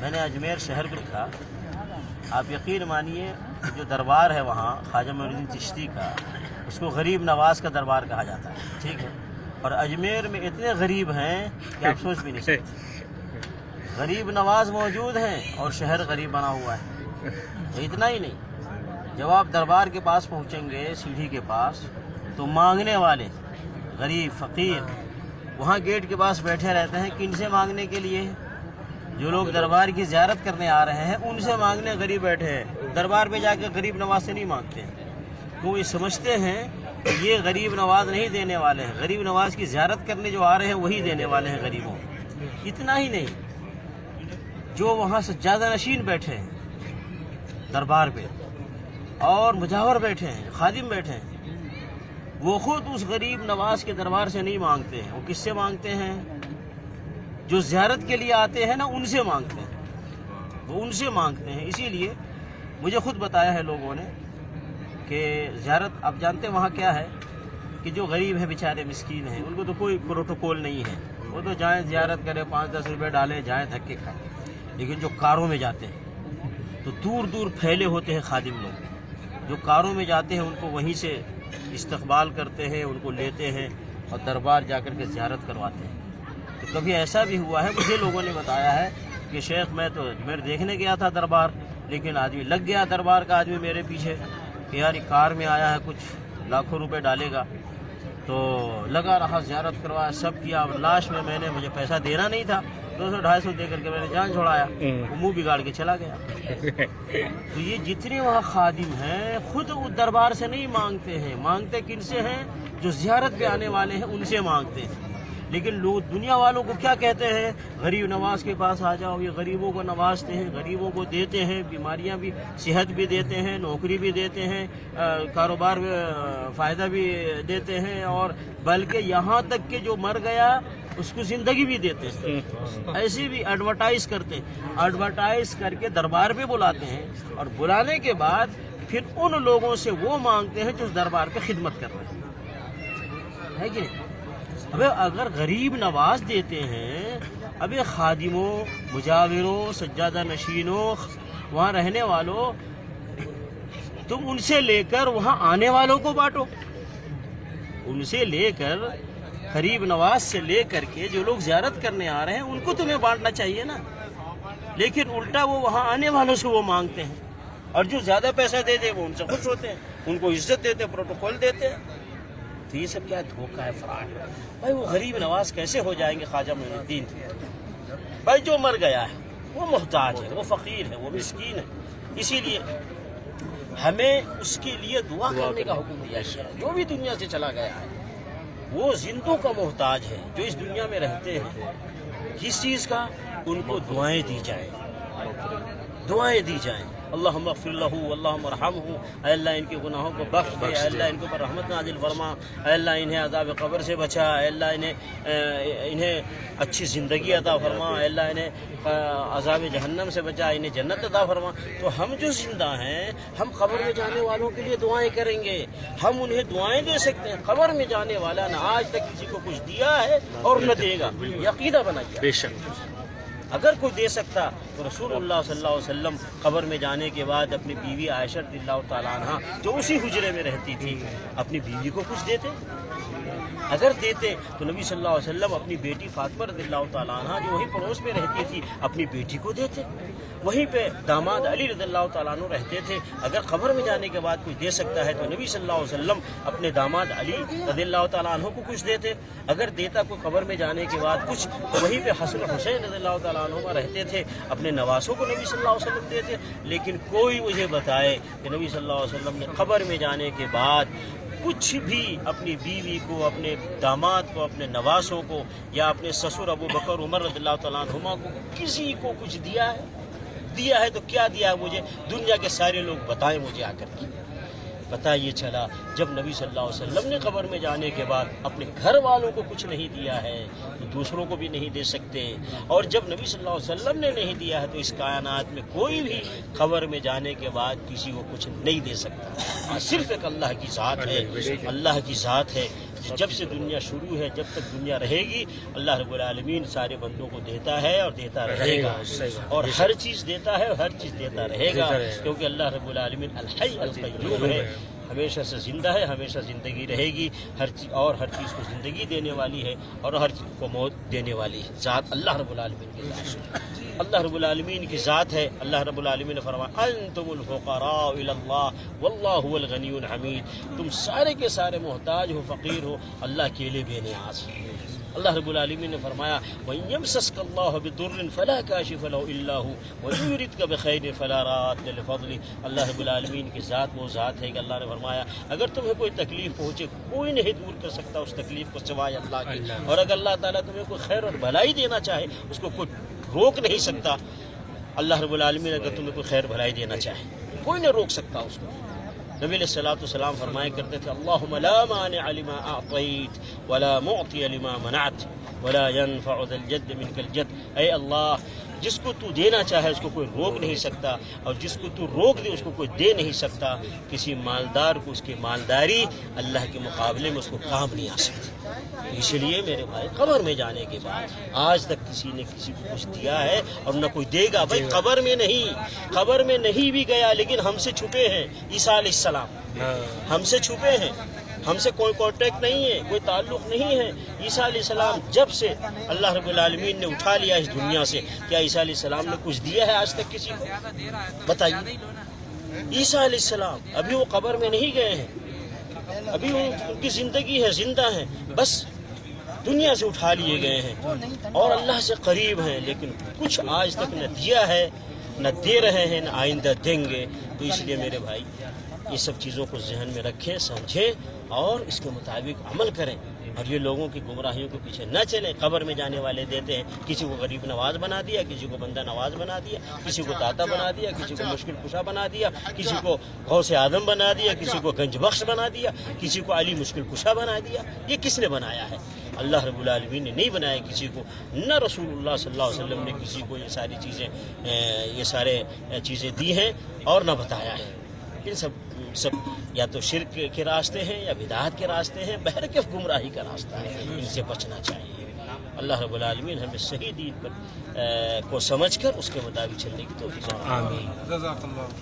میں نے اجمیر شہر کو لکھا. آپ یقین مانیے جو دربار ہے وہاں خواجہ معین الدین چشتی کا، اس کو غریب نواز کا دربار کہا جاتا ہے. ٹھیک ہے، اور اجمیر میں اتنے غریب ہیں کہ آپ سوچ بھی نہیں سکتے. غریب نواز موجود ہیں اور شہر غریب بنا ہوا ہے. اتنا ہی نہیں، جب آپ دربار کے پاس پہنچیں گے سیڑھی کے پاس تو مانگنے والے غریب فقیر وہاں گیٹ کے پاس بیٹھے رہتے ہیں. کن سے مانگنے کے لیے؟ جو لوگ دربار کی زیارت کرنے آ رہے ہیں ان سے مانگنے غریب بیٹھے ہیں. دربار پہ جا کے غریب نواز سے نہیں مانگتے ہیں، کیوں؟ یہ سمجھتے ہیں کہ یہ غریب نواز نہیں دینے والے ہیں، غریب نواز کی زیارت کرنے جو آ رہے ہیں وہی دینے والے ہیں غریبوں. اتنا ہی نہیں، جو وہاں سجادہ نشین بیٹھے ہیں دربار پہ اور مجاور بیٹھے ہیں، خادم بیٹھے ہیں، وہ خود اس غریب نواز کے دربار سے نہیں مانگتے ہیں. وہ کس سے مانگتے ہیں؟ جو زیارت کے لیے آتے ہیں نا ان سے مانگتے ہیں، وہ ان سے مانگتے ہیں. اسی لیے مجھے خود بتایا ہے لوگوں نے کہ زیارت، آپ جانتے ہیں وہاں کیا ہے کہ جو غریب ہیں بیچارے مسکین ہیں ان کو تو کوئی پروٹوکول نہیں ہے. وہ تو جائیں زیارت کریں، 5-10 روپے ڈالیں، جائیں دھکے کھائیں. لیکن جو کاروں میں جاتے ہیں تو دور دور پھیلے ہوتے ہیں خادم لوگ، جو کاروں میں جاتے ہیں ان کو وہیں سے استقبال کرتے ہیں، ان کو لیتے ہیں اور دربار جا کر کے زیارت کرواتے ہیں. تو کبھی ایسا بھی ہوا ہے، مجھے لوگوں نے بتایا ہے کہ شیخ میں تو اجمیر دیکھنے گیا تھا دربار، لیکن آدمی لگ گیا دربار کا آدمی میرے پیچھے کہ یار یہ کار میں آیا ہے کچھ لاکھوں روپے ڈالے گا، تو لگا رہا زیارت کروایا سب کیا. اور لاسٹ میں نے مجھے پیسہ دینا نہیں تھا، 200-250 دے کر کے میں نے جان چھوڑایا، وہ منہ بگاڑ کے چلا گیا. تو یہ جتنے وہاں خادم ہیں خود دربار سے نہیں مانگتے ہیں، مانگتے کن سے ہیں؟ جو زیارت پہ آنے والے ہیں ان سے مانگتے ہیں. لیکن لوگ دنیا والوں کو کیا کہتے ہیں؟ غریب نواز کے پاس آ جاؤ. یہ غریبوں کو نوازتے ہیں، غریبوں کو دیتے ہیں، بیماریاں بھی، صحت بھی دیتے ہیں، نوکری بھی دیتے ہیں، کاروبار میں فائدہ بھی دیتے ہیں، اور بلکہ یہاں تک کہ جو مر گیا اس کو زندگی بھی دیتے ہیں. ایسے بھی ایڈورٹائز کرتے ہیں، ایڈورٹائز کر کے دربار پہ بلاتے ہیں، اور بلانے کے بعد پھر ان لوگوں سے وہ مانگتے ہیں جو دربار پہ خدمت کر رہے ہیں، ہے کہ نہیں؟ ابے اگر غریب نواز دیتے ہیں، ابے خادموں، مجاوروں، سجادہ نشینوں، وہاں رہنے والوں، تم ان سے لے کر وہاں آنے والوں کو بانٹو. ان سے لے کر، غریب نواز سے لے کر کے جو لوگ زیارت کرنے آ رہے ہیں ان کو تمہیں بانٹنا چاہیے نا. لیکن الٹا وہ وہاں آنے والوں سے وہ مانگتے ہیں، اور جو زیادہ پیسہ دے دے وہ ان سے خوش ہوتے ہیں، ان کو عزت دیتے، پروٹوکول دیتے ہیں. تو یہ سب کیا دھوکہ ہے، فراڈ ہے. بھائی وہ غریب نواز کیسے ہو جائیں گے خواجہ معین الدین؟ بھائی جو مر گیا ہے وہ محتاج ہے، وہ فقیر ہے، وہ مسکین ہے. اسی لیے ہمیں اس کے لیے دعا کرنے کا حکم دیا ہے. جو بھی دنیا سے چلا گیا ہے وہ زندوں کا محتاج ہے. جو اس دنیا میں رہتے ہیں کس چیز کا؟ ان کو دعائیں دی جائیں، دعائیں دی جائیں. اللہم اغفر لہ، اللہم ارحمہ، اے اللہ ان کے گناہوں کو بخش دے، اے اللہ ان کے اوپر رحمت نازل فرما، اے اللہ انہیں عذاب قبر سے بچا، اے اللہ انہیں اچھی زندگی عطا فرما، اے اللہ انہیں عذاب جہنم سے بچا، انہیں جنت عطا فرما. تو ہم جو زندہ ہیں ہم قبر میں جانے والوں کے لیے دعائیں کریں گے، ہم انہیں دعائیں دے سکتے ہیں. قبر میں جانے والا نہ آج تک کسی کو کچھ دیا ہے اور نہ دے گا، یہ عقیدہ بنا گیا. بے شک اگر کوئی دے سکتا تو رسول اللہ صلی اللہ علیہ وسلم قبر میں جانے کے بعد اپنی بیوی عائشہ رضی اللہ تعالیٰ عنہ جو اسی حجرے میں رہتی تھی اپنی بیوی کو کچھ دیتے. اگر دیتے تو نبی صلی اللہ علیہ وسلم اپنی بیٹی فاطمہ رضی اللہ تعالیٰ عنہ جو وہی پڑوس میں رہتی تھی اپنی بیٹی کو دیتے. وہیں پہ داماد علی رضی اللہ تعالیٰ عنہ رہتے تھے. اگر قبر میں جانے کے بعد کوئی دے سکتا ہے تو نبی صلی اللہ علیہ وسلم اپنے داماد علی رضی اللہ تعالیٰ عنہ کو کچھ دیتے. اگر دیتا کوئی قبر میں جانے کے بعد کچھ تو وہیں پہ حسن حسین رضی اللہ تعالیٰ عنہ رہتے تھے، اپنے نواسوں کو نبی صلی اللہ علیہ وسلم دیتے. لیکن کوئی مجھے بتائے کہ نبی صلی اللہ علیہ وسلم نے قبر میں جانے کے بعد کچھ بھی اپنی بیوی کو، اپنے داماد کو، اپنے نواسوں کو، یا اپنے سسر ابو بکر عمر رضی اللہ تعالیٰ عنہما کو کسی کو کچھ دیا ہے؟ دیا ہے تو کیا دیا ہے؟ مجھے دنیا کے سارے لوگ بتائیں مجھے آ کر کے. پتہ یہ چلا جب نبی صلی اللہ علیہ وسلم نے قبر میں جانے کے بعد اپنے گھر والوں کو کچھ نہیں دیا ہے تو دوسروں کو بھی نہیں دے سکتے. اور جب نبی صلی اللہ علیہ وسلم نے نہیں دیا ہے تو اس کائنات میں کوئی بھی قبر میں جانے کے بعد کسی کو کچھ نہیں دے سکتا. صرف ایک اللہ کی ذات ہے، اللہ کی ذات ہے. جب سے دنیا شروع ہے جب تک دنیا رہے گی اللہ رب العالمین سارے بندوں کو دیتا ہے اور دیتا رہے گا، اور ہر چیز دیتا ہے اور ہر چیز دیتا رہے گا، کیونکہ اللہ رب العالمین الحی القیوم ہے، ہمیشہ سے زندہ ہے، ہمیشہ زندگی رہے گی، ہر چیز کو زندگی دینے والی ہے اور ہر چیز کو موت دینے والی ہے، ذات اللہ رب العالمین کی ذات، اللہ رب العالمین کی ذات ہے۔ اللہ رب العالمین نے فرمایا انتم الفقراء الی اللہ واللہ هو الغنی الحمید، تم سارے کے سارے محتاج ہو، فقیر ہو، اللہ اکیلے بے نیاز ہے۔ اللہ رب العالمین نے فرمایا وَإِن يَمْسَسْكَ اللَّهُ بِضُرٍّ فَلَا كَاشِفَ لَهُ إِلَّا هُوَ وَإِن يُرِدْكَ بِخَيْرٍ فَلَا رَادَّ لِفَضْلِهِ۔ اللہ رب العالمین کی ذات وہ ذات ہے کہ اللہ نے فرمایا اگر تمہیں کوئی تکلیف پہنچے کوئی نہیں دور کر سکتا اس تکلیف کو سوائے اللہ کے، اور اگر اللہ تعالیٰ تمہیں کوئی خیر اور بھلائی دینا چاہے اس کو کوئی روک نہیں سکتا۔ اللہ رب العالمین اگر تمہیں کوئی خیر بھلائی دینا چاہے کوئی نہیں روک سکتا اس کو۔ نبی علیہ الصلوۃ والسلام فرمایا کرتے تھے اللہم لا مانع لما اعطیت ولا معطی لما منعت ولا ينفع ذا الجد منک الجد، اے اللہ جس کو تو دینا چاہے اس کو کوئی روک نہیں سکتا، اور جس کو تو روک دے اس کو کوئی دے نہیں سکتا۔ کسی مالدار کو اس کی مالداری اللہ کے مقابلے میں اس کو کام نہیں آ سکتی۔ اس لیے میرے بھائی قبر میں جانے کے بعد آج تک کسی نے کسی کو کچھ دیا ہے اور نہ کوئی دے گا، بھائی قبر میں نہیں بھی گیا لیکن ہم سے چھپے ہیں عیسیٰ علیہ السلام، ہم سے چھپے ہیں، ہم سے کوئی کانٹیکٹ نہیں ہے، کوئی تعلق نہیں ہے۔ عیسیٰ علیہ السلام جب سے اللہ رب العالمین نے اٹھا لیا اس دنیا سے، کیا عیسیٰ علیہ السلام نے کچھ دیا ہے آج تک کسی کو؟ بتائیے۔ عیسیٰ علیہ السلام ابھی وہ قبر میں نہیں گئے ہیں، ابھی ان کی زندگی ہے، زندہ ہیں، بس دنیا سے اٹھا لیے گئے ہیں اور اللہ سے قریب ہیں، لیکن کچھ آج تک نہ دیا ہے، نہ دے رہے ہیں، نہ آئندہ دیں گے۔ تو اس لیے میرے بھائی یہ سب چیزوں کو ذہن میں رکھیں، سمجھیں اور اس کے مطابق عمل کریں، اور یہ لوگوں کی گمراہیوں کے پیچھے نہ چلیں۔ قبر میں جانے والے دیتے ہیں، کسی کو غریب نواز بنا دیا، کسی کو بندہ نواز بنا دیا، کسی کو داتا بنا دیا، کسی کو مشکل کشا بنا دیا، کسی کو غوث اعظم بنا دیا، کسی کو گنج بخش بنا دیا، کسی کو علی مشکل کشا بنا دیا۔ یہ کس نے بنایا ہے؟ اللہ رب العالمین نے نہیں بنایا کسی کو، نہ رسول اللہ صلی اللہ علیہ وسلم نے کسی کو یہ سارے چیزیں دی ہیں اور نہ بتایا ہے۔ ان سب یا تو شرک کے راستے ہیں یا بدعات کے راستے ہیں، بہرکیف گمراہی کا راستہ ہے، ان سے بچنا چاہیے۔ اللہ رب العالمین ہمیں صحیح دین کو سمجھ کر اس کے مطابق چلنے کی توفیق عطا فرمائے۔ آمین۔ جزاک اللہ۔